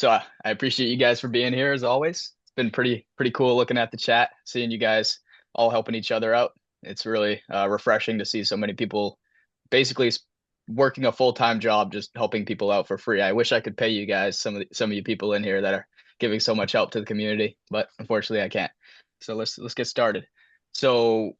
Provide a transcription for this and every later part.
I appreciate you guys for being here as always. It's been pretty cool looking at the chat, seeing you guys all helping each other out. It's really refreshing to see so many people basically working a full-time job, just helping people out for free. I wish I could pay you guys, some of you people in here that are giving so much help to the community, but unfortunately I can't. So let's get started. So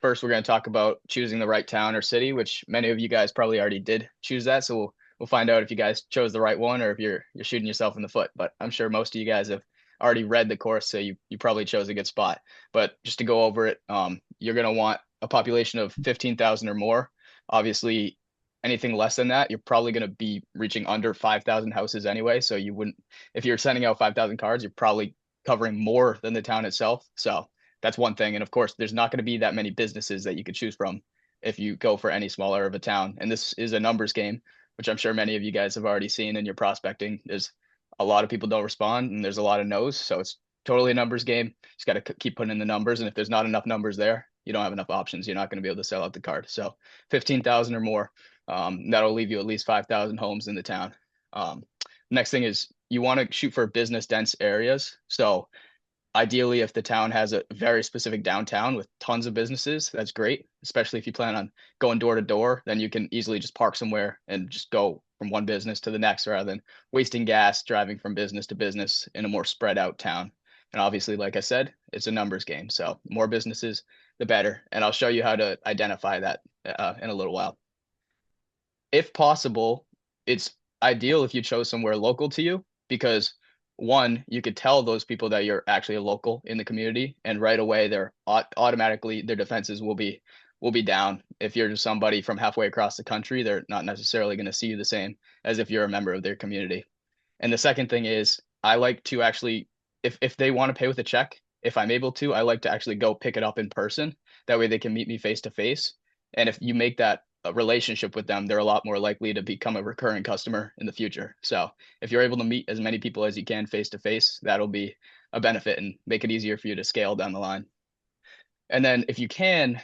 first, we're going to talk about choosing the right town or city, which many of you guys probably already did choose that. So we'll find out if you guys chose the right one or if you're shooting yourself in the foot. But I'm sure most of you guys have already read the course, so you probably chose a good spot. But just to go over it, you're going to want a population of 15,000 or more. Obviously, anything less than that, you're probably going to be reaching under 5,000 houses anyway. So you wouldn't, if you're sending out 5,000 cards, you're probably covering more than the town itself. So that's one thing. And of course, there's not going to be that many businesses that you could choose from if you go for any smaller of a town. And this is a numbers game, which I'm sure many of you guys have already seen in your prospecting. There's a lot of people don't respond and there's a lot of no's. So it's totally a numbers game. Just got to keep putting in the numbers. And if there's not enough numbers there, you don't have enough options. You're not going to be able to sell out the card. So 15,000 or more, that'll leave you at least 5,000 homes in the town. Next thing is you want to shoot for business dense areas. So ideally, if the town has a very specific downtown with tons of businesses, that's great. Especially if you plan on going door to door, then you can easily just park somewhere and just go from one business to the next rather than wasting gas driving from business to business in a more spread out town. And obviously, like I said, it's a numbers game. So more businesses, the better. And I'll show you how to identify that in a little while. If possible, it's ideal if you chose somewhere local to you because one, you could tell those people that you're actually a local in the community, and right away they're automatically their defenses will be down. If you're just somebody from halfway across the country, they're not necessarily going to see you the same as if you're a member of their community. And the second thing is I like to actually if they want to pay with a check, if I'm able to, I like to actually go pick it up in person. That way they can meet me face to face. And if you make that a relationship with them, they're a lot more likely to become a recurring customer in the future. So if you're able to meet as many people as you can face to face, that'll be a benefit and make it easier for you to scale down the line. And then if you can,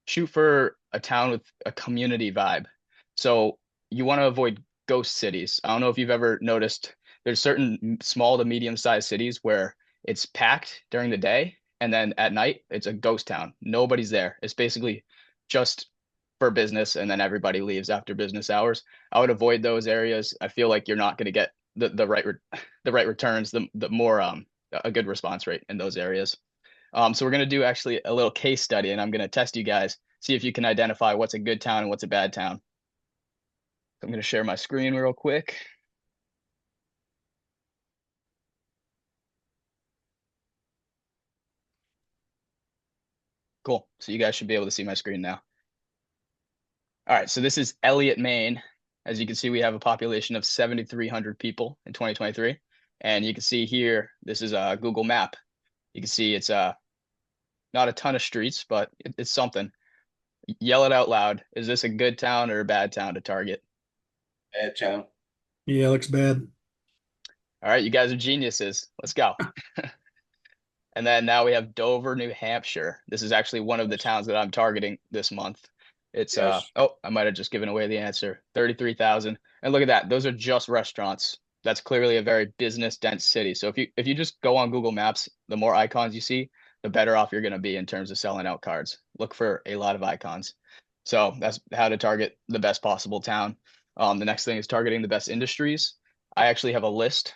shoot for a town with a community vibe. So you want to avoid ghost cities. I don't know if you've ever noticed there's certain small to medium sized cities where it's packed during the day and then at night it's a ghost town. Nobody's there. It's basically just for business and then everybody leaves after business hours. I would avoid those areas. I feel like you're not going to get the the right returns, the more a good response rate in those areas. So we're going to do actually a little case study and I'm going to test you guys, see if you can identify what's a good town and what's a bad town. So I'm going to share my screen real quick. Cool. So you guys should be able to see my screen now. All right. So this is Elliott, Maine. As you can see, we have a population of 7,300 people in 2023. And you can see here, this is a Google map. You can see it's not a ton of streets, but it's something. Yell it out loud. Is this a good town or a bad town to target? Bad town. Yeah, looks bad. All right, you guys are geniuses. Let's go. And then now we have Dover, New Hampshire. This is actually one of the Yes. towns that I'm targeting this month. It's Yes. oh, I might have just given away the answer. 33,000. And look at that. Those are just restaurants. That's clearly a very business dense city. So if you just go on Google Maps, the more icons you see, the better off you're going to be in terms of selling out cards. Look for a lot of icons. So that's how to target the best possible town. The next thing is targeting the best industries. I actually have a list.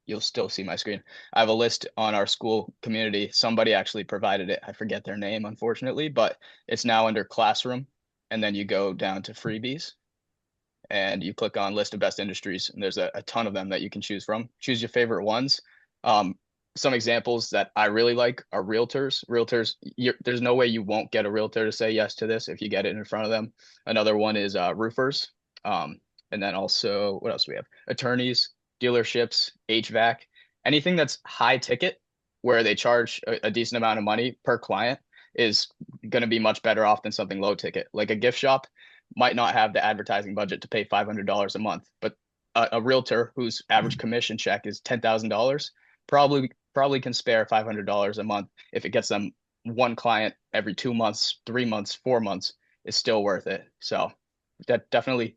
You'll still see my screen. I have a list on our school community. Somebody actually provided it. I forget their name, unfortunately, but it's now under classroom. And then you go down to freebies and you click on list of best industries. And there's a ton of them that you can choose from. Choose your favorite ones. Um, some examples that I really like are realtors. Realtors, there's no way you won't get a realtor to say yes to this if you get it in front of them. Another one is roofers. And then also, what else do we have? Attorneys, dealerships, HVAC, anything that's high ticket where they charge a decent amount of money per client is going to be much better off than something low ticket. Like a gift shop might not have the advertising budget to pay $500 a month, but a realtor whose average commission check is $10,000 probably can spare $500 a month if it gets them one client every 2 months, 3 months, 4 months is still worth it. So that definitely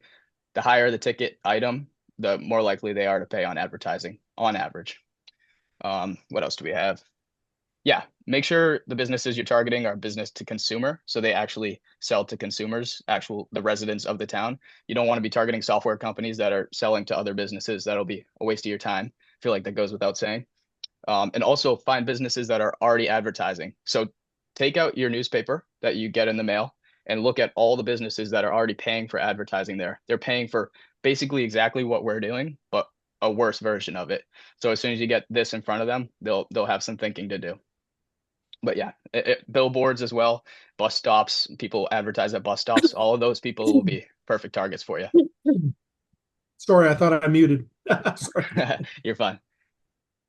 the higher the ticket item, the more likely they are to pay on advertising on average. What else do we have? Yeah, make sure the businesses you're targeting are business to consumer, so they actually sell to consumers, actual the residents of the town. You don't want to be targeting software companies that are selling to other businesses. That'll be a waste of your time. I feel like that goes without saying. And also find businesses that are already advertising. So take out your newspaper that you get in the mail and look at all the businesses that are already paying for advertising there. They're paying for basically exactly what we're doing, but a worse version of it. So as soon as you get this in front of them, they'll have some thinking to do. But yeah, billboards as well, bus stops, people advertise at bus stops. All of those people will be perfect targets for you. Sorry, I thought I muted. Sorry. You're fine.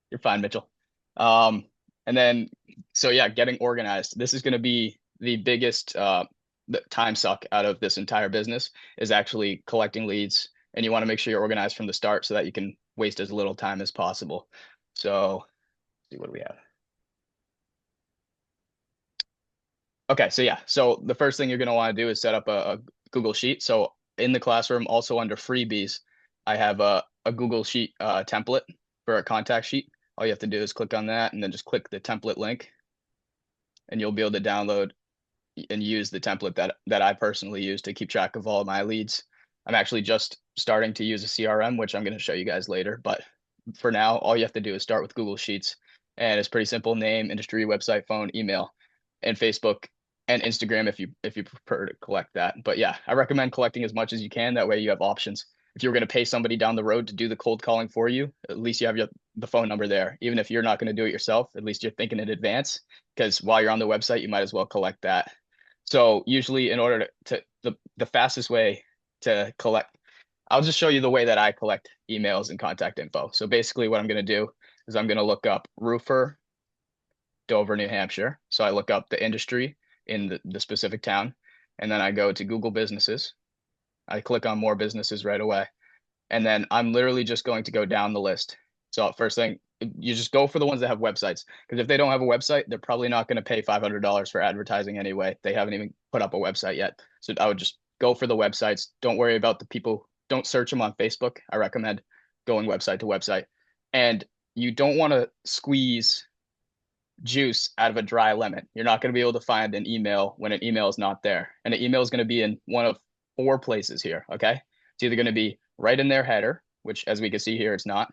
You're fine, Mitchell. Um, and then, so yeah, getting organized. This is going to be the biggest the time suck out of this entire business is actually collecting leads. And you want to make sure you're organized from the start so that you can waste as little time as possible. So, let's see what do we have. Okay, so yeah, so the first thing you're going to want to do is set up a Google Sheet. So in the classroom, also under freebies, I have a Google Sheet template for a contact sheet. All you have to do is click on that and then just click the template link, and you'll be able to download and use the template that I personally use to keep track of all of my leads. I'm actually just starting to use a CRM, which I'm going to show you guys later. But for now, all you have to do is start with Google Sheets, and it's pretty simple: name, industry, website, phone, email, and Facebook and Instagram if you prefer to collect that. But yeah, I recommend collecting as much as you can. That way you have options. If you're going to pay somebody down the road to do the cold calling for you, at least you have the phone number there. Even if you're not going to do it yourself, at least you're thinking in advance, because while you're on the website, you might as well collect that. So usually in order to the fastest way to collect, I'll just show you the way that I collect emails and contact info. So basically what I'm going to do is I'm going to look up roofer, Dover, New Hampshire. So I look up the industry in the specific town, and then I go to Google Businesses. I click on more businesses right away. And then I'm literally just going to go down the list. So first thing, you just go for the ones that have websites, because if they don't have a website, they're probably not going to pay $500 for advertising anyway. They haven't even put up a website yet. So I would just go for the websites. Don't worry about the people. Don't search them on Facebook. I recommend going website to website. And you don't want to squeeze juice out of a dry lemon. You're not going to be able to find an email when an email is not there. And an email is going to be in one of four places here. Okay. It's either going to be right in their header, which as we can see here, it's not,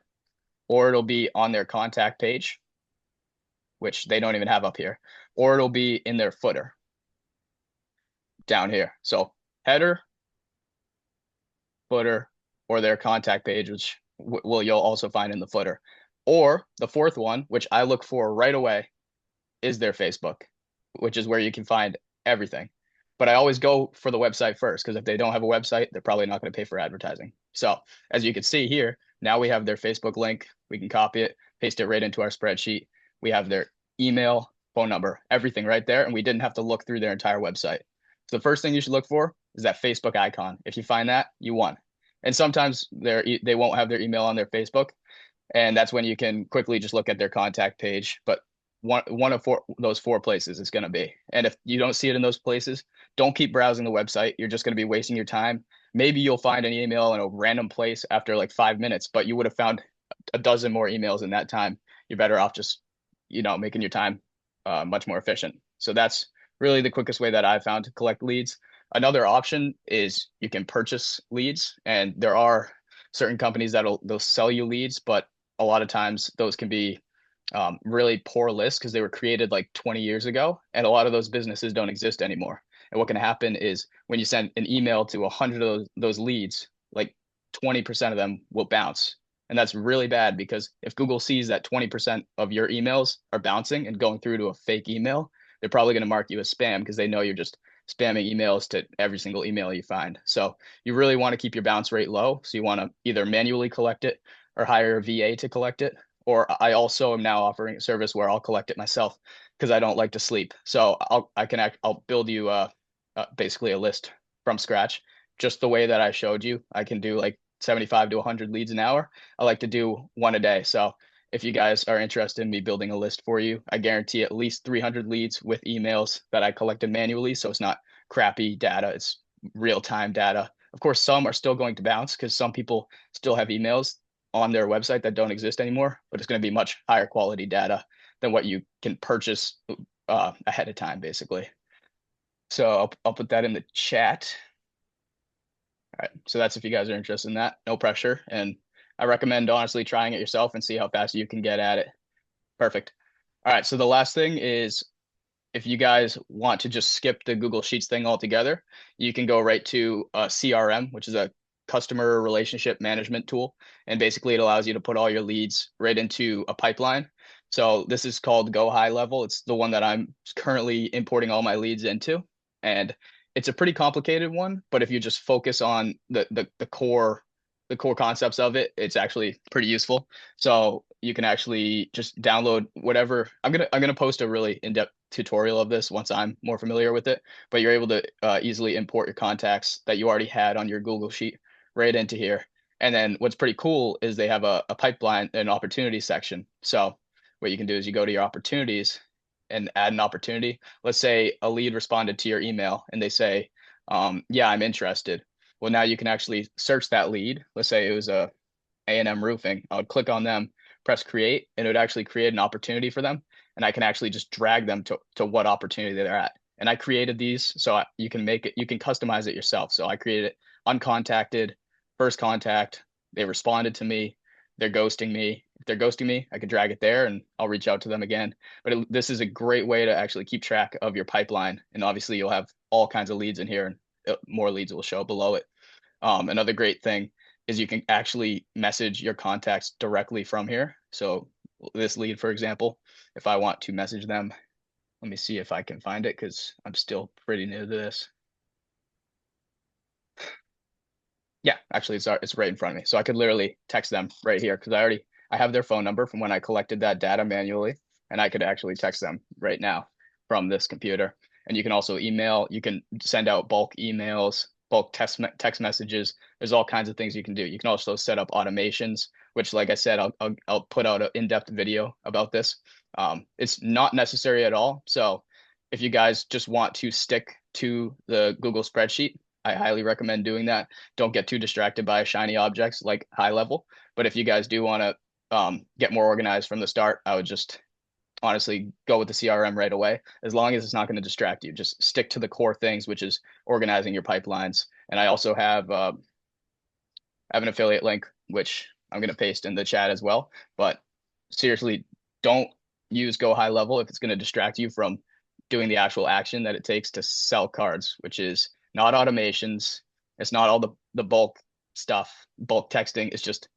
or it'll be on their contact page, which they don't even have up here, or it'll be in their footer down here. So header, footer, or their contact page, which you'll also find in the footer. Or the fourth one, which I look for right away, is their Facebook, which is where you can find everything. But I always go for the website first, because if they don't have a website, they're probably not going to pay for advertising. So as you can see here, now we have their Facebook link. We can copy it, paste it right into our spreadsheet. We have their email, phone number, everything right there. And we didn't have to look through their entire website. So the first thing you should look for is that Facebook icon. If you find that, you won. And sometimes they won't have their email on their Facebook. And that's when you can quickly just look at their contact page. But one of those four places is going to be. And if you don't see it in those places, don't keep browsing the website. You're just going to be wasting your time. Maybe you'll find an email in a random place after like 5 minutes, but you would have found a dozen more emails in that time. You're better off just, making your time much more efficient. So that's really the quickest way that I've found to collect leads. Another option is you can purchase leads, and there are certain companies they'll sell you leads, but a lot of times those can be really poor lists because they were created like 20 years ago, and a lot of those businesses don't exist anymore. And what can happen is when you send an email to 100 of those leads, like 20% of them will bounce. And that's really bad, because if Google sees that 20% of your emails are bouncing and going through to a fake email, they're probably going to mark you as spam, because they know you're just spamming emails to every single email you find. So you really want to keep your bounce rate low. So you want to either manually collect it or hire a VA to collect it. Or I also am now offering a service where I'll collect it myself, because I don't like to sleep. So I'll build you basically a list from scratch, just the way that I showed you. I can do like 75 to 100 leads an hour. I like to do one a day. So if you guys are interested in me building a list for you, I guarantee at least 300 leads with emails that I collected manually. So it's not crappy data, it's real time data Of course, some are still going to bounce because some people still have emails on their website that don't exist anymore, but it's going to be much higher quality data than what you can purchase ahead of time, basically. So I'll put that in the chat. All right. So that's if you guys are interested in that. No pressure. And I recommend honestly trying it yourself and see how fast you can get at it. Perfect. All right. So the last thing is if you guys want to just skip the Google Sheets thing altogether, you can go right to CRM, which is a customer relationship management tool. And basically it allows you to put all your leads right into a pipeline. So this is called Go High Level. It's the one that I'm currently importing all my leads into. And it's a pretty complicated one, but if you just focus on the core concepts of it, it's actually pretty useful. So you can actually just download whatever. I'm gonna post a really in-depth tutorial of this once I'm more familiar with it. But you're able to easily import your contacts that you already had on your Google Sheet right into here. And then what's pretty cool is they have a pipeline, an opportunity section. So what you can do is you go to your opportunities and add an opportunity. Let's say a lead responded to your email and they say, yeah, I'm interested. Well, now you can actually search that lead. Let's say it was A&M Roofing. I would click on them, press create, and it would actually create an opportunity for them. And I can actually just drag them to what opportunity they're at. And I created these so you can make it, you can customize it yourself. So I created it uncontacted, first contact. They responded to me. They're ghosting me. If they're ghosting me, I can drag it there and I'll reach out to them again. But this is a great way to actually keep track of your pipeline. And obviously you'll have all kinds of leads in here and more leads will show below it. Another great thing is you can actually message your contacts directly from here. So this lead, for example, if I want to message them, let me see if I can find it because I'm still pretty new to this. Yeah, actually it's right in front of me. So I could literally text them right here because I have their phone number from when I collected that data manually, and I could actually text them right now from this computer. And you can also email, you can send out bulk emails, bulk text messages. There's all kinds of things you can do. You can also set up automations, which, like I said, I'll put out an in-depth video about this. It's not necessary at all. So if you guys just want to stick to the Google spreadsheet, I highly recommend doing that. Don't get too distracted by shiny objects like high level. But if you guys do want to get more organized from the start, I would just honestly go with the CRM right away. As long as it's not going to distract you, just stick to the core things, which is organizing your pipelines. And I also have an affiliate link, which I'm going to paste in the chat as well. But seriously, don't use Go High Level if it's going to distract you from doing the actual action that it takes to sell cards, which is not automations. It's not all the bulk stuff, bulk texting. It's just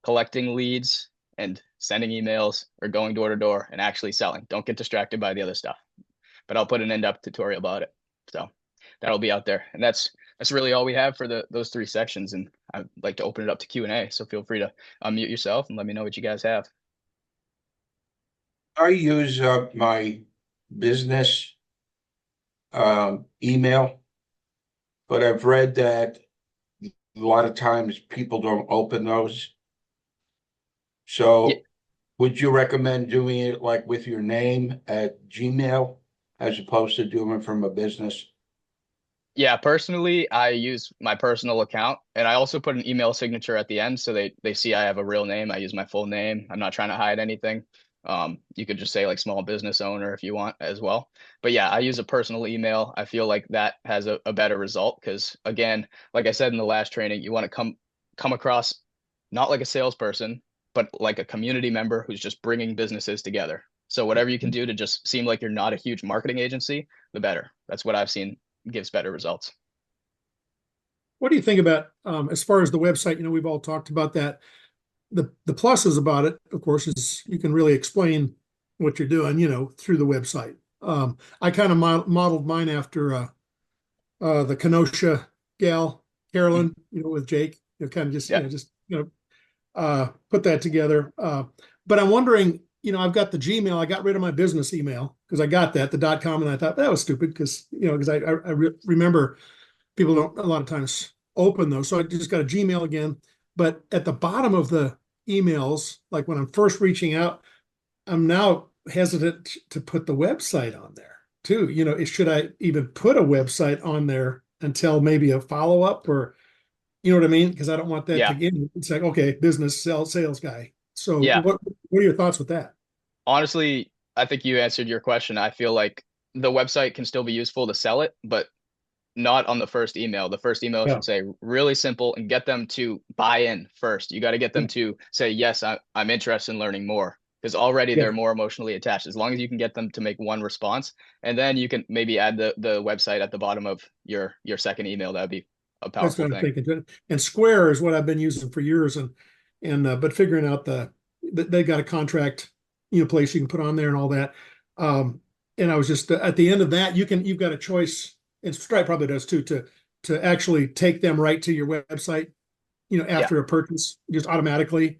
collecting leads and sending emails or going door to door and actually selling. Don't get distracted by the other stuff. But I'll put an in-depth tutorial about it. So that'll be out there. And that's really all we have for those three sections. And I'd like to open it up to Q&A. So feel free to unmute yourself and let me know what you guys have. I use my business email, but I've read that a lot of times people don't open those. So Yeah. Would you recommend doing it like with your name at Gmail as opposed to doing it from a business? Yeah, personally, I use my personal account and I also put an email signature at the end so they see I have a real name. I use my full name. I'm not trying to hide anything. You could just say like small business owner if you want as well. But yeah, I use a personal email. I feel like that has a better result because again, like I said in the last training, you want to come across not like a salesperson, but like a community member who's just bringing businesses together. So whatever you can do to just seem like you're not a huge marketing agency, the better. That's what I've seen gives better results. What do you think about as far as the website? You know, we've all talked about that. The pluses about it, of course, is you can really explain what you're doing, you know, through the website. I kind of modeled mine after the Kenosha gal, Carolyn, you know, with Jake. You know, kind of just, Yeah. put that together. But I'm wondering, you know, I've got the Gmail. I got rid of my business email because I got the .com, and I thought that was stupid because, you know, because I remember people don't a lot of times open those. So I just got a Gmail again. But at the bottom of the emails, like when I'm first reaching out, I'm now hesitant to put the website on there too. You know, should I even put a website on there until maybe a follow-up, or You know what I mean? Because I don't want that to Yeah. get, it's like, okay, business sales guy. So Yeah. what are your thoughts with that? Honestly, I think you answered your question. I feel like the website can still be useful to sell it, but not on the first email. The first email Yeah. should say really simple and get them to buy in first. You got to get them Yeah. to say, yes, I'm interested in learning more because already Yeah. they're more emotionally attached. As long as you can get them to make one response, and then you can maybe add the website at the bottom of your second email. That would be a That's powerful what I'm thing. thinking. And Square is what I've been using for years, but figuring out they got a contract, place you can put on there and all that. And I was just at the end of that, you've got a choice, and Stripe probably does too, to actually take them right to your website, Yeah. after a purchase, just automatically.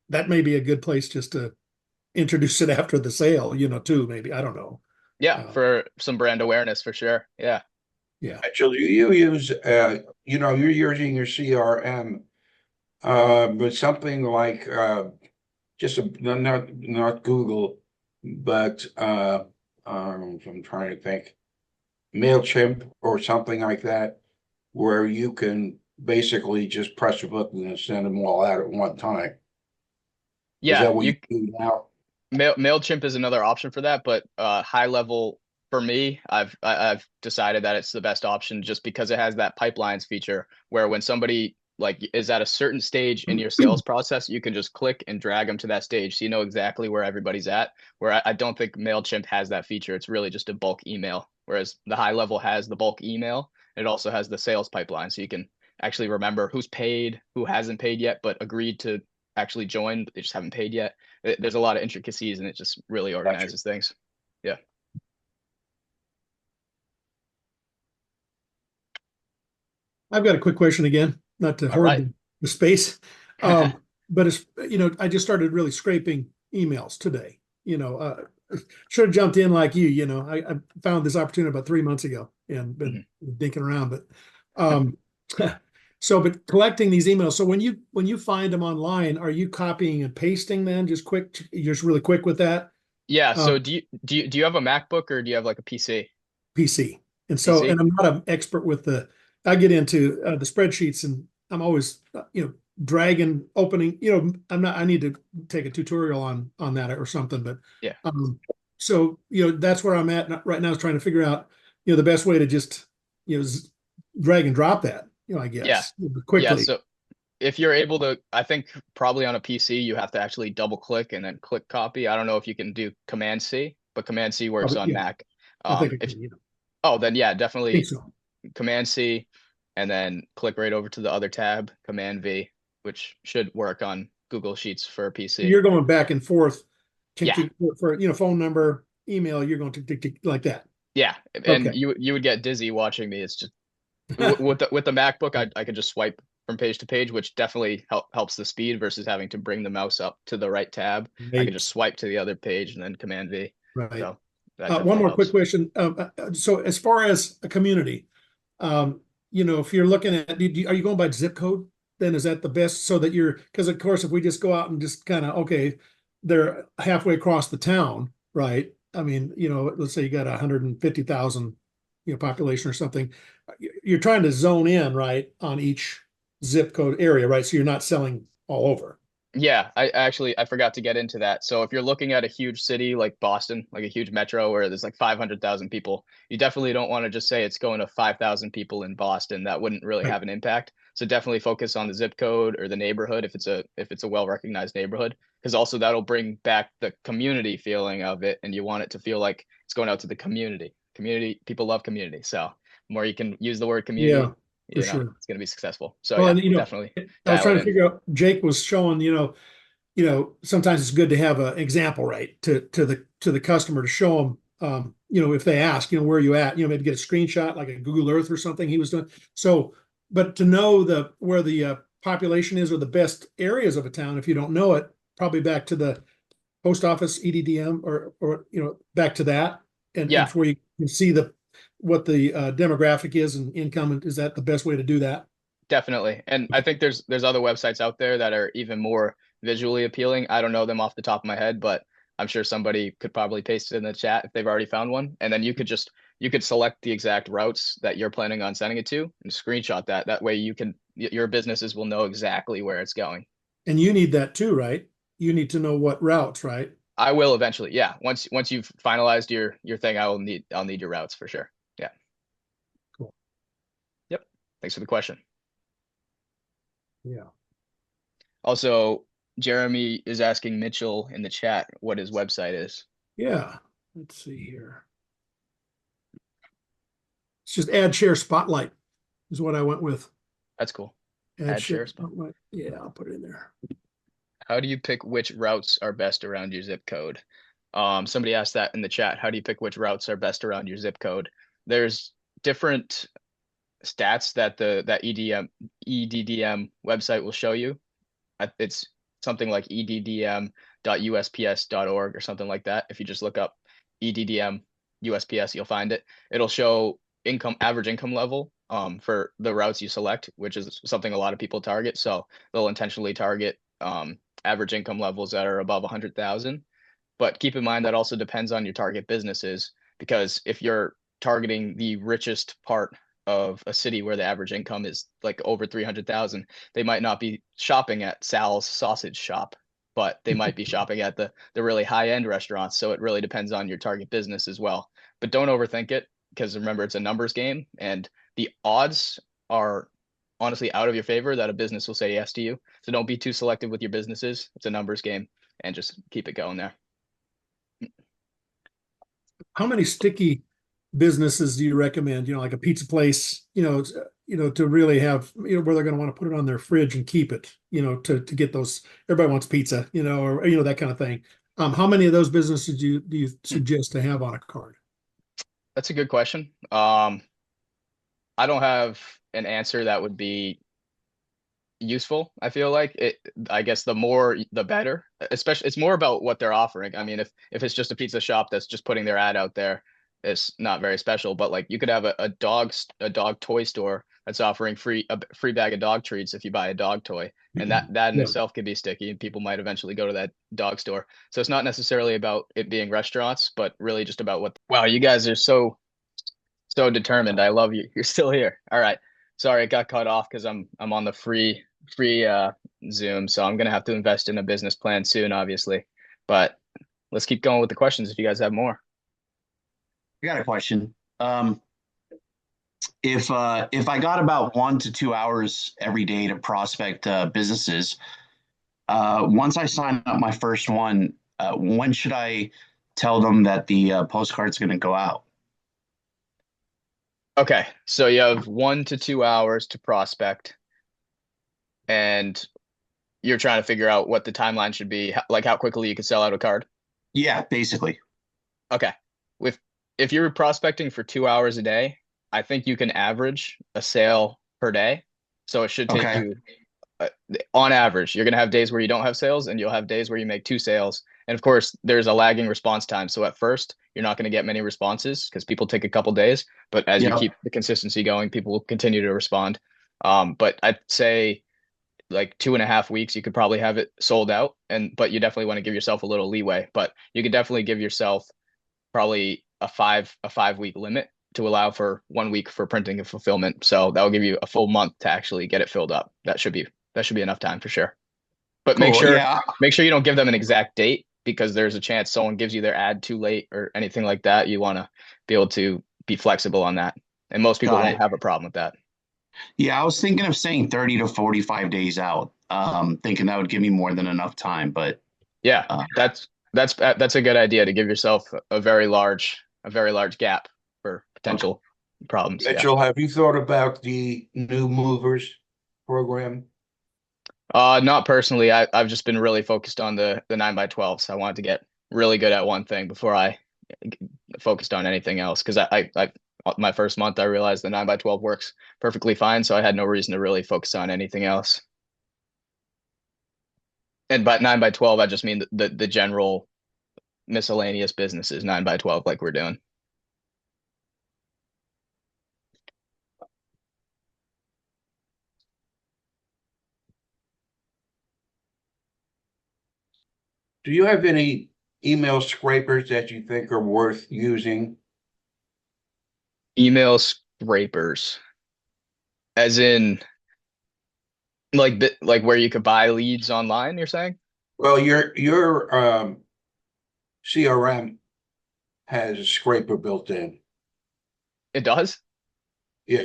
That may be a good place just to introduce it after the sale, too, maybe. I don't know. Yeah. Uh, For some brand awareness for sure. Yeah. yeah. Actually, you use, you're using your CRM, but something like, just not Google, but, I'm trying to think, MailChimp or something like that, where you can basically just press a button and send them all out at one time. Is Yeah. that what you do now? MailChimp is another option for that, but high level for me, I've decided that it's the best option just because it has that pipelines feature where when somebody like is at a certain stage in your sales process, you can just click and drag them to that stage, so you know exactly where everybody's at. Where I don't think MailChimp has that feature. It's really just a bulk email, whereas the high level has the bulk email. It also has the sales pipeline, so you can actually remember who's paid, who hasn't paid yet, but agreed to actually join, but they just haven't paid yet. There's a lot of intricacies and it just really Gotcha. organizes things. Yeah. I've got a quick question again, not to All hoard right. the space. But I just started really scraping emails today. Should have jumped in like you. I found this opportunity about 3 months ago and been Mhm. dinking around. But um, but collecting these emails. So when you find them online, are you copying and pasting them? Just really quick with that. Yeah. Uh, So do you have a MacBook or do you have like a PC? PC. And PC? I'm not an expert with I get into the spreadsheets and I'm always, dragging, opening, I need to take a tutorial on that or something, but, Yeah. so, that's where I'm at right now is trying to figure out, the best way to just, drag and drop that, I Yeah. guess Yeah. quickly. So if you're able to, I think probably on a PC, you have to actually double click and then click copy. I don't know if you can do Command C, but Command C works Probably, on yeah, Mac. I think I If can, Oh, then yeah, think definitely so. Command C and then click right over to the other tab, Command V, which should work on Google Sheets for a PC. You're going back and forth, tick, Yeah. tick, for, phone number, email, you're going to tick, tick, like that. Yeah, and Okay. you would get dizzy watching me. It's just with the MacBook, I could just swipe from page to page, which definitely helps the speed versus having to bring the mouse up to the right tab. I could just Right. swipe to the other page and then Command V. Right. So that One definitely more quick helps. question. So as far as a community, if you're looking at, are you going by zip code? Then is that the best so that because of course, if we just go out and just kind of, okay, they're halfway across the town, right? I mean, let's say you got 150,000, population or something. You're trying to zone in, right, on each zip code area, right? So you're not selling all over. Yeah, I forgot to get into that. So if you're looking at a huge city like Boston, like a huge metro where there's like 500,000 people, you definitely don't want to just say it's going to 5,000 people in Boston. That wouldn't really Right. have an impact. So definitely focus on the zip code or the neighborhood if it's a well-recognized neighborhood, because also that'll bring back the community feeling of it, and you want it to feel like it's going out to the community. Community, people love community. So the more you can use the word Yeah, community, for sure. it's going to be successful. So Well, yeah, and definitely I was dial it trying to in. figure out, Jake was showing, sometimes it's good to have an example, right, to the customer to show them, if they ask, where are you at, maybe get a screenshot like a Google Earth or something he was doing. So, but to know where the population is or the best areas of a town, if you don't know it, probably back to the post office, EDDM, or back to that, and Yeah, where you can see what the demographic is and income. Is that the best way to do that? definitely. And I think there's other websites out there that are even more visually appealing. I don't know them off the top of my head, but I'm sure somebody could probably paste it in the chat if they've already found one. And then you could select the exact routes that you're planning on sending it to and screenshot that. That way you can your businesses will know exactly where it's going. And you need that too, right? You need to know what routes, right? I will eventually. Yeah. Once you've finalized your thing, I'll need your routes for sure. Yeah. Cool. Yep. Thanks for the question. Yeah. Also, Jeremy is asking Mitchell in the chat what his website is. Yeah. Let's see here. It's just Add Share Spotlight is what I went with. That's cool. Add Add Share shares. Spotlight. Yeah, I'll put it in there. How do you pick which routes are best around your zip code? Somebody asked that in the chat. How do you pick which routes are best around your zip code? There's different stats that that EDDM website will show you. It's something like eddm.usps.org or something like that. If you just look up EDDM USPS, you'll find it. It'll show average income level for the routes you select, which is something a lot of people target. So they'll intentionally target average income levels that are above 100,000. But keep in mind that also depends on your target businesses, because if you're targeting the richest part of a city where the average income is like over 300,000, they might not be shopping at Sal's sausage shop, but they might be shopping at the really high end restaurants. So it really depends on your target business as well. But don't overthink it, because remember, it's a numbers game, and the odds are honestly out of your favor that a business will say yes to you. So don't be too selective with your businesses. It's a numbers game, and just keep it going there. How many sticky businesses do you recommend? You know, like a pizza place, to really have, where they're going to want to put it on their fridge and keep it, to get those, everybody wants pizza, or, that kind of thing. How many of those businesses do you suggest to have on a card? That's a good question. I don't have an answer that would be useful. I feel like it, I guess the more the better. Especially, it's more about what they're offering. I mean, if it's just a pizza shop that's just putting their ad out there, it's not very special. But like, you could have a dog toy store that's offering a free bag of dog treats if you buy a dog toy, and that in Yeah. itself could be sticky, and people might eventually go to that dog store. So it's not necessarily about it being restaurants, but really just about what. Wow, you guys are so determined. I love you. You're still here. All right. Sorry, it got cut off because I'm on the free Zoom, so I'm gonna have to invest in a business plan soon, obviously. But let's keep going with the questions if you guys have more. I got a question. If I got about 1 to 2 hours every day to prospect businesses, once I sign up my first one, when should I tell them that the postcard's going to go out? Okay, so you have 1 to 2 hours to prospect, and you're trying to figure out what the timeline should be, like how quickly you can sell out a card. Yeah, basically. Okay. With If you're prospecting for 2 hours a day, I think you can average a sale per day. So it should take Okay. you, on average, you're going to have days where you don't have sales, and you'll have days where you make 2 sales. And of course, there's a lagging response time. So at first, you're not going to get many responses because people take a couple days. But as you Yep. keep the consistency going, people will continue to respond. But I'd say like 2.5 weeks, you could probably have it sold out. But you definitely want to give yourself a little leeway. But you could definitely give yourself probably a 5 week limit to allow for 1 week for printing and fulfillment. So that will give you a full month to actually get it filled up. That should be enough time for sure. But Cool. Yeah. make sure you don't give them an exact date, because there's a chance someone gives you their ad too late or anything like that. You want to be able to be flexible on that. And most people Got won't it. have a problem with that. Yeah, I was thinking of saying 30 to 45 days out, thinking that would give me more than enough time. But Yeah, uh, that's a good idea, to give yourself a very large gap for okay. potential problems. Yeah. Mitchell, have you thought about the new movers program? Not personally. I've just been really focused on the 9x12s. I wanted to get really good at one thing before I focused on anything else. Because I my first month, I realized the 9x12 works perfectly fine, so I had no reason to really focus on anything else. And by 9x12, I just mean the general miscellaneous businesses, 9x12, like we're doing. Do you have any email scrapers that you think are worth using? Email scrapers, as in like where you could buy leads online, you're saying? Well, your CRM has a scraper built in. It does? Yeah.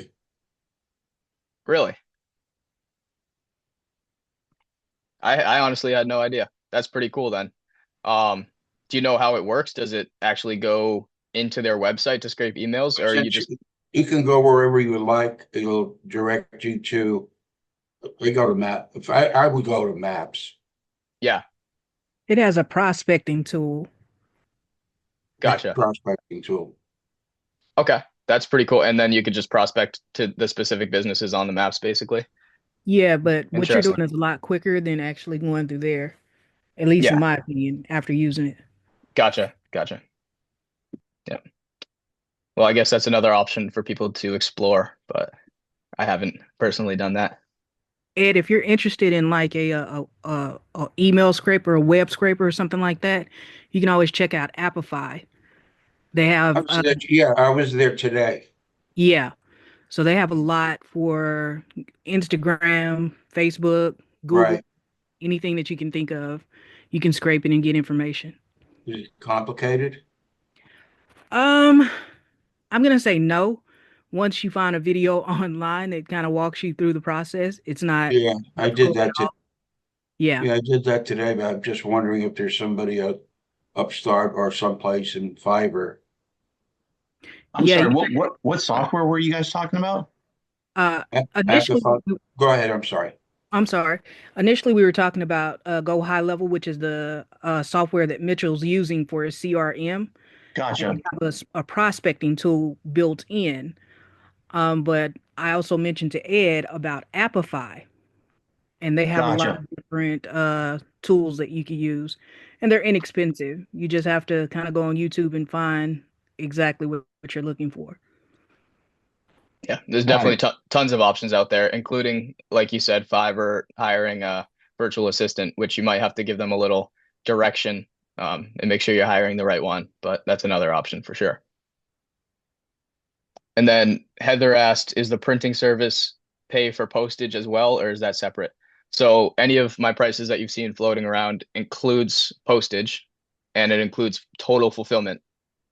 Really? I honestly had no idea. That's pretty cool then. Um, do you know how it works? Does it actually go into their website to scrape emails, or you just, Essentially, you can go wherever you would like. It'll direct you to, we go to map. If I would go to maps. yeah, It has a prospecting tool. Yeah, gotcha. prospecting tool. Okay, that's pretty cool. And then you could just prospect to the specific businesses on the maps, basically. Yeah, but what you're Interesting. doing is a lot quicker than actually going through there, at least in Yeah, my opinion, after using it. gotcha, gotcha. Yeah. Well, I guess that's another option for people to explore, but I haven't personally done that. Ed, if you're interested in like a email scraper, a web scraper, or something like that, you can always check out Appify. They I have, was there, yeah, I was there today. yeah, so they have a lot for Instagram, Facebook, Google, Right. anything that you can think of. You can scrape it and get information. Is it complicated? Um, I'm gonna say no. Once you find a video online that kind of walks you through the process, it's not Yeah, I did difficult at that to, all. Yeah. yeah, I did that today, but I'm just wondering if there's somebody up Upstart or someplace in Fiverr. I'm Yeah, sorry, what software were you guys talking about? uh, At the initially, fun. Go ahead, I'm sorry. I'm sorry. Initially, we were talking about Go High Level, which is the software that Mitchell's using for his CRM, and Gotcha, they have a prospecting tool built in. But I also mentioned to Ed about Appify, and they have a lot gotcha. of different tools that you can use, and they're inexpensive. You just have to kind of go on YouTube and find exactly what you're looking for. Yeah, there's Got definitely it. tons of options out there, including, like you said, Fiverr hiring a virtual assistant, which you might have to give them a little direction, and make sure you're hiring the right one. But that's another option for sure. And then Heather asked, is the printing service pay for postage as well, or is that separate? So any of my prices that you've seen floating around includes postage, and it includes total fulfillment.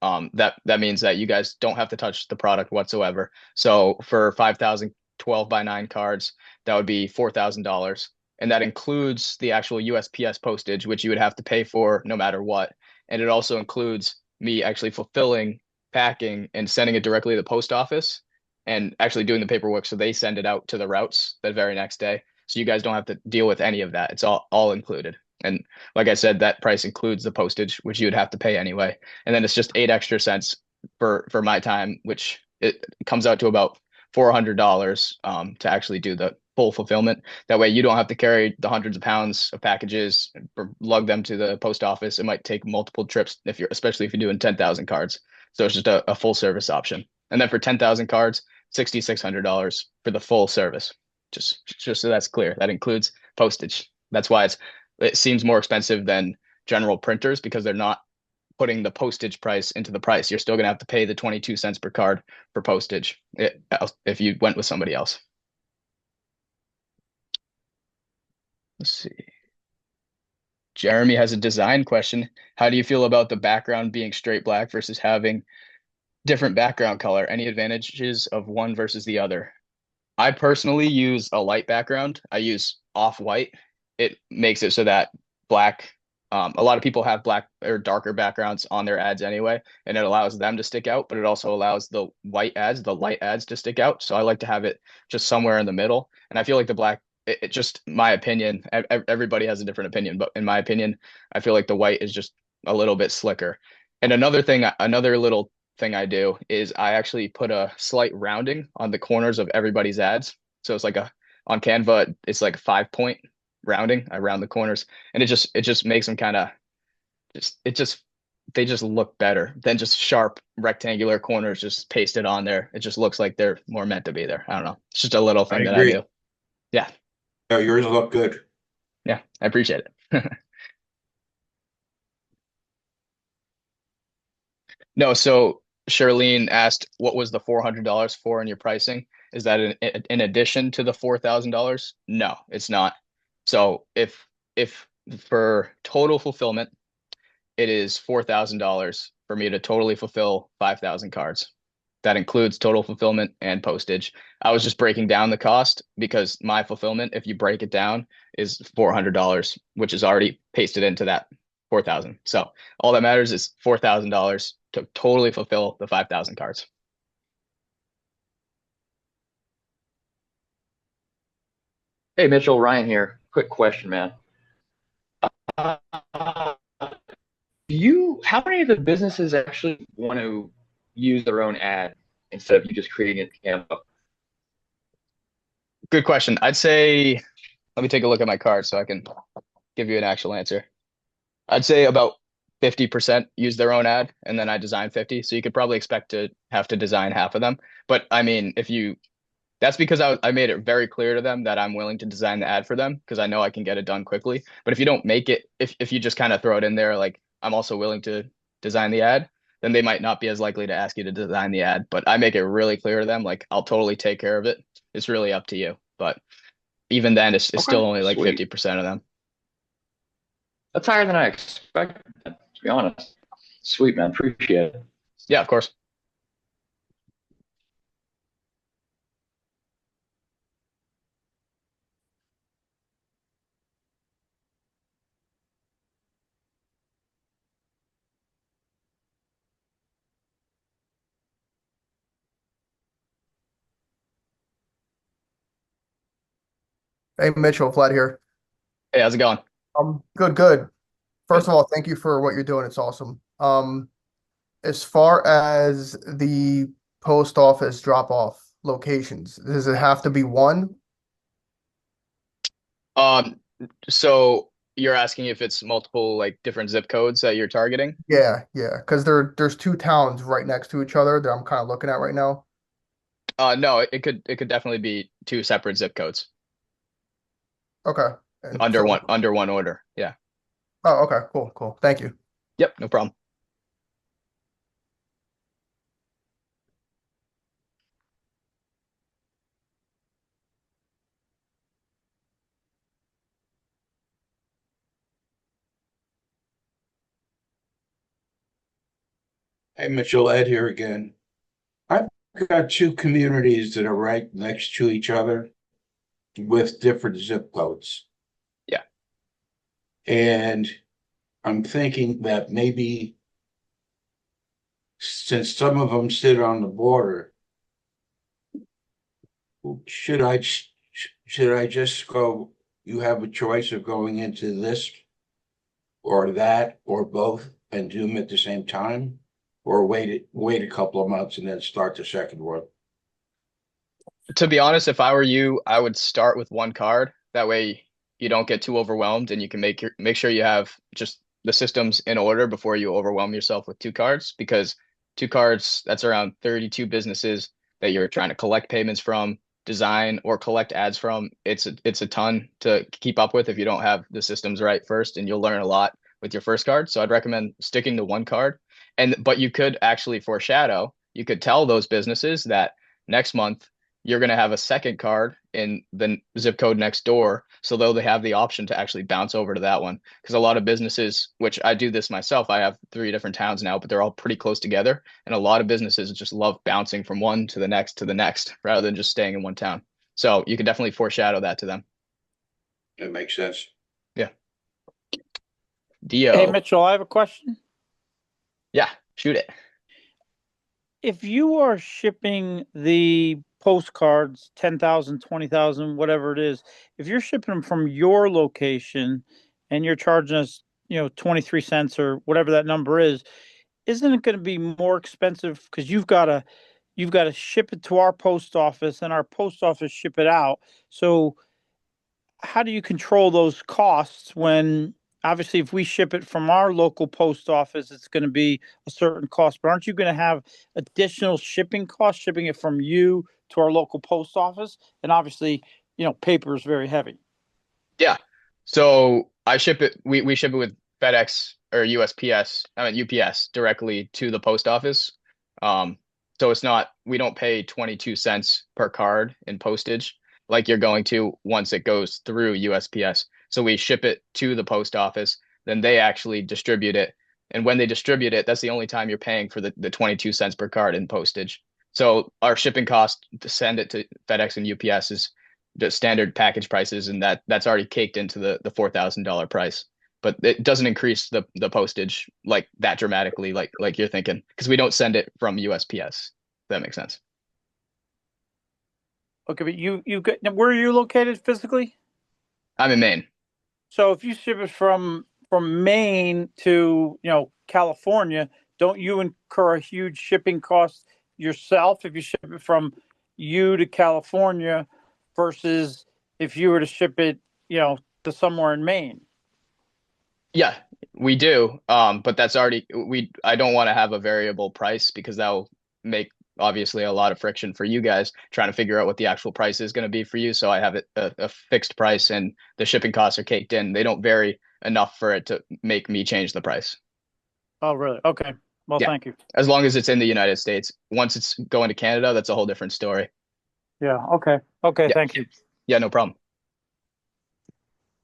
That means that you guys don't have to touch the product whatsoever. So for 5,000 12 by 9 cards, that would be $4,000. And that includes the actual USPS postage, which you would have to pay for no matter what. And it also includes me actually fulfilling, packing, and sending it directly to the post office and actually doing the paperwork. So they send it out to the routes the very next day. So you guys don't have to deal with any of that. It's all included. And like I said, that price includes the postage, which you would have to pay anyway. And then it's just 8 extra cents for my time, which it comes out to about $400 to actually do the full fulfillment. That way, you don't have to carry the hundreds of pounds of packages or lug them to the post office. It might take multiple trips if you're, especially if you're doing 10,000 cards. So it's just a full service option. And then for 10,000 cards, $6,600 for the full service. Just so that's clear, that includes postage. That's why it seems more expensive than general printers because they're not putting the postage price into the price. You're still going to have to pay the 22 cents per card for postage if you went with somebody else. Let's see. Jeremy has a design question. How do you feel about the background being straight black versus having different background color? Any advantages of one versus the other? I personally use a light background. I use off-white. It makes it so that black, a lot of people have black or darker backgrounds on their ads anyway, and it allows them to stick out, but it also allows the white ads, the light ads to stick out. So I like to have it just somewhere in the middle. And I feel like the black, it just my opinion, everybody has a different opinion, but in my opinion, I feel like the white is just a little bit slicker. And another little thing I do is I actually put a slight rounding on the corners of everybody's ads. So it's like on Canva, it's like a 5 point rounding. I round the corners and it just makes them kind of they just look better than just sharp rectangular corners just pasted on there. It just looks like they're more meant to be there. I don't know. It's just a little I thing that I agree. do. Yeah. Yeah, yours look good. Yeah. I appreciate it. No, so Charlene asked what was the $400 for in your pricing? Is that in addition to the $4,000? No, it's not. So if for total fulfillment, it is $4,000 for me to totally fulfill 5,000 cards. That includes total fulfillment and postage. I was just breaking down the cost because my fulfillment, if you break it down, is $400, which is already pasted into that 4,000. So all that matters is $4,000 to totally fulfill the 5,000 cards. Hey Mitchell, Ryan here. Quick question, man. Uh, how many of the businesses actually want to use their own ad instead of you just creating it in Canva? Good question. I'd say, let me take a look at my card so I can give you an actual answer. I'd say about 50% use their own ad, and then I design 50. So you could probably expect to have to design half of them. But I mean, that's because I made it very clear to them that I'm willing to design the ad for them because I know I can get it done quickly. But if you don't make it, if you just kind of throw it in there, like I'm also willing to design the ad, then they might not be as likely to ask you to design the ad. But I make it really clear to them, like I'll totally take care of it. It's really up to you. But even then, it's Okay, still only like sweet. 50% of them. That's higher than I expected, to be honest. Sweet, man. Appreciate it. Yeah, of course. Hey, Mitchell, Vlad here. Hey, how's it going? Good, good. First Good. of all, thank you for what you're doing. It's awesome. As far as the post office drop-off locations, does it have to be one? Um, so you're asking if it's multiple like different zip codes that you're targeting? Yeah, yeah, because there's two towns right next to each other that I'm kind of looking at right now. No, it could definitely be two separate zip codes Okay. And so, under one order. Yeah. oh, okay, cool, cool. Thank you. Yep, no problem. Hey, Mitchell, Ed here again. I've got two communities that are right next to each other with different zip codes. Yeah. And I'm thinking that maybe since some of them sit on the border, should I should I just go, you have a choice of going into this or that or both and do them at the same time? Or wait a couple of months and then start the second one? To be honest, if I were you, I would start with one card. That way you don't get too overwhelmed and you can make sure you have just the systems in order before you overwhelm yourself with two cards because two cards, that's around 32 businesses that you're trying to collect payments from, design or collect ads from. It's a ton to keep up with if you don't have the systems right first, and you'll learn a lot with your first card. So I'd recommend sticking to one card. But you could actually foreshadow, you could tell those businesses that next month you're going to have a second card in the zip code next door. So they have the option to actually bounce over to that one. Because a lot of businesses, which I do this myself, I have 3 different towns now, but they're all pretty close together. And a lot of businesses just love bouncing from one to the next rather than just staying in one town. So you can definitely foreshadow that to them. That makes sense. Yeah. Hey, Dio. Mitchell, I have a question. Yeah, shoot it. If you are shipping the postcards, 10,000, 20,000, whatever it is, if you're shipping them from your location and you're charging us, 23 cents or whatever that number is, isn't it going to be more expensive because you've got to ship it to our post office and our post office ship it out. So how do you control those costs when obviously if we ship it from our local post office, it's going to be a certain cost, but aren't you going to have additional shipping costs shipping it from you to our local post office? And obviously, paper is very heavy. Yeah. So we ship it with FedEx or USPS, I mean UPS directly to the post office. Um, So it's not, we don't pay 22 cents per card in postage like you're going to once it goes through USPS. So we ship it to the post office, then they actually distribute it. And when they distribute it, that's the only time you're paying for the 22 cents per card in postage. So our shipping cost to send it to FedEx and UPS is the standard package prices, and that's already caked into the $4,000 price. But it doesn't increase the postage like that dramatically, like you're thinking, because we don't send it from USPS. If that makes sense. Okay, but you got, now, where are you located physically? I'm in Maine. So if you ship it from Maine to, California, don't you incur a huge shipping cost yourself if you ship it from you to California versus if you were to ship it, to somewhere in Maine? Yeah, we do. But that's already I don't want to have a variable price because that will make obviously a lot of friction for you guys trying to figure out what the actual price is going to be for you. So I have it a fixed price and the shipping costs are caked in. They don't vary enough for it to make me change the price. Oh, really? Okay. Well, Yeah. thank you. As long as it's in the United States. Once it's going to Canada, that's a whole different story. Yeah. Okay. Okay. Yeah. Thank you. Yeah, no problem.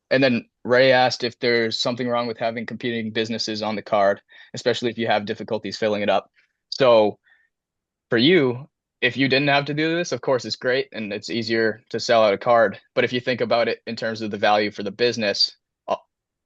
And then Ray asked if there's something wrong with having competing businesses on the card, especially if you have difficulties filling it up. So for you, if you didn't have to do this, of course, it's great and it's easier to sell out a card. But if you think about it in terms of the value for the business,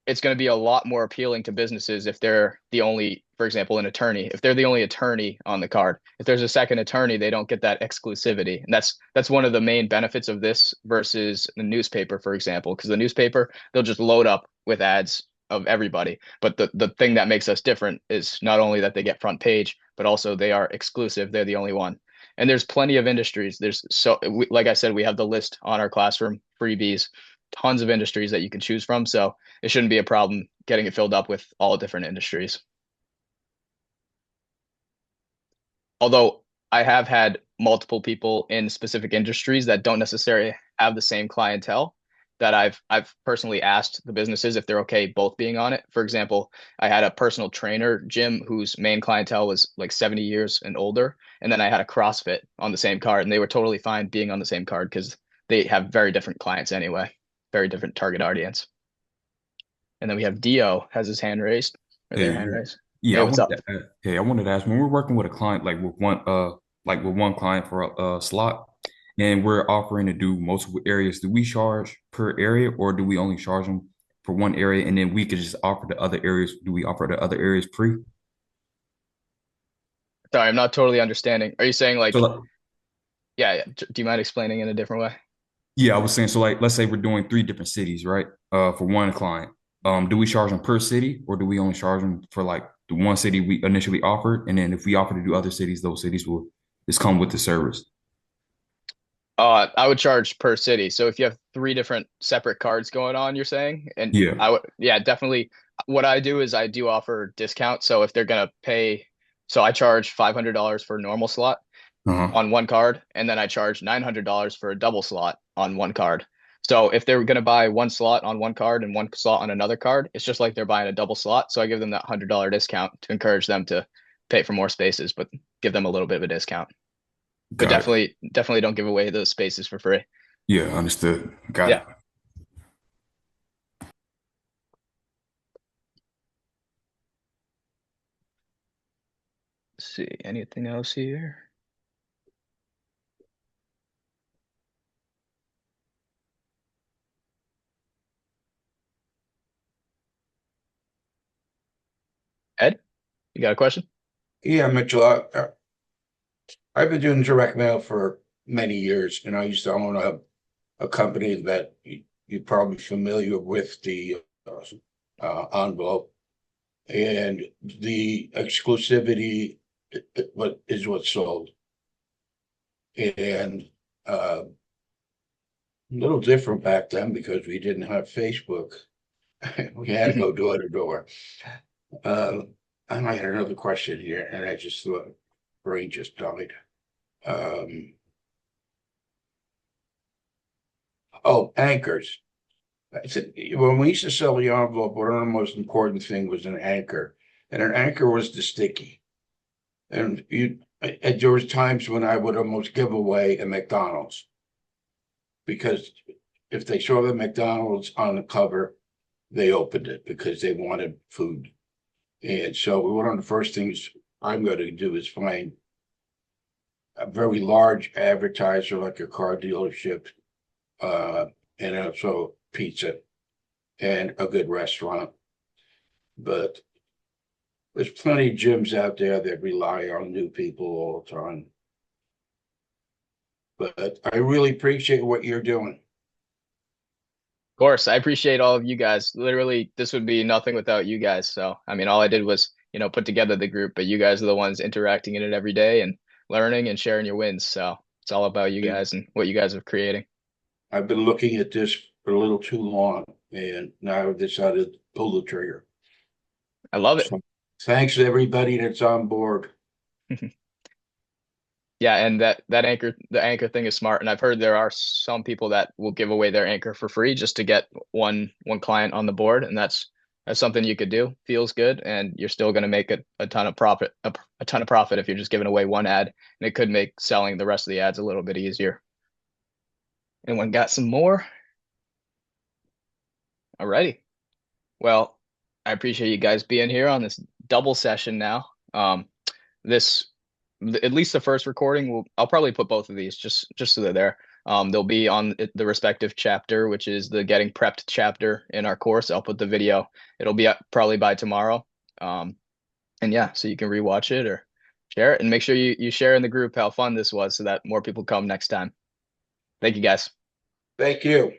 it's going to be a lot more appealing to businesses if they're the only, for example, an attorney. If they're the only attorney on the card, if there's a second attorney, they don't get that exclusivity. And that's one of the main benefits of this versus the newspaper, for example, because the newspaper, they'll just load up with ads of everybody. But the thing that makes us different is not only that they get front page, but also they are exclusive. They're the only one. And there's plenty of industries. Like I said, we have the list on our classroom freebies, tons of industries that you can choose from. So it shouldn't be a problem getting it filled up with all different industries. Although I have had multiple people in specific industries that don't necessarily have the same clientele that I've personally asked the businesses if they're okay both being on it. For example, I had a personal trainer, Jim, whose main clientele was like 70 years and older, and then I had a CrossFit on the same card, and they were totally fine being on the same card because they have very different clients anyway, very different target audience. And then we have Dio has his hand raised or their hand Hey, raised. yeah, Hey, what's up? I wanted to ask when we're working with a client, like with one client for a slot, and we're offering to do multiple areas, do we charge per area or do we only charge them for one area and then we could just offer the other areas? Do we offer the other areas free? Sorry, I'm not totally understanding. Are you saying So like, like, yeah. Do you mind explaining in a different way? yeah, I was saying, so like, let's say we're doing three different cities, right? For one client. Do we charge them per city or do we only charge them for like the one city we initially offered? And then if we offer to do other cities, those cities will just come with the service. I would charge per city. So if you have three different separate cards going on, you're saying, and Yeah. I would, yeah, definitely. What I do is I do offer discount. So if they're gonna pay, so I charge $500 for a normal slot Uh-huh. on one card, and then I charge $900 for a double slot on one card. So if they're gonna buy one slot on one card and one slot on another card, it's just like they're buying a double slot. So I give them that $100 discount to encourage them to pay for more spaces, but give them a little bit of a discount. But Got it. definitely don't give away those spaces for free. Yeah, understood. Got Yeah. it. Let's see, anything else here? Ed, you got a question? Yeah, Mitchell, I've been doing direct mail for many years, and I used to own a company that you're probably familiar with, the envelope, and the exclusivity what is what's sold. And a little different back then because we didn't have Facebook. We had to go door to door. I might have another question here, and I just thought brain just died. Oh, anchors. I said, when we used to sell the envelope, one of the most important thing was an anchor, and an anchor was the sticky. And there was times when I would almost give away a McDonald's. Because if they saw the McDonald's on the cover, they opened it because they wanted food. And so one of the first things I'm going to do is find a very large advertiser like a car dealership, and also pizza and a good restaurant. But there's plenty of gyms out there that rely on new people all the time. But I really appreciate what you're doing. Of course, I appreciate all of you guys. Literally, this would be nothing without you guys. So, I mean, all I did was, put together the group, but you guys are the ones interacting in it every day and learning and sharing your wins. So it's all about you guys and what you guys are creating. I've been looking at this for a little too long, and now I've decided to pull the trigger. I love it. So, thanks to everybody that's on board. Yeah, and the anchor thing is smart. And I've heard there are some people that will give away their anchor for free just to get one client on the board, and that's something you could do. Feels good, and you're still going to make a ton of profit, a ton of profit if you're just giving away one ad, and it could make selling the rest of the ads a little bit easier. Anyone got some more? Alrighty. Well, I appreciate you guys being here on this double session now. This, at least the first recording, I'll probably put both of these just so they're there. They'll be on the respective chapter, which is the Getting Prepped chapter in our course. I'll put the video. It'll be up probably by tomorrow. And yeah, so you can rewatch it or share it, and make sure you share in the group how fun this was so that more people come next time. Thank you, guys. Thank you.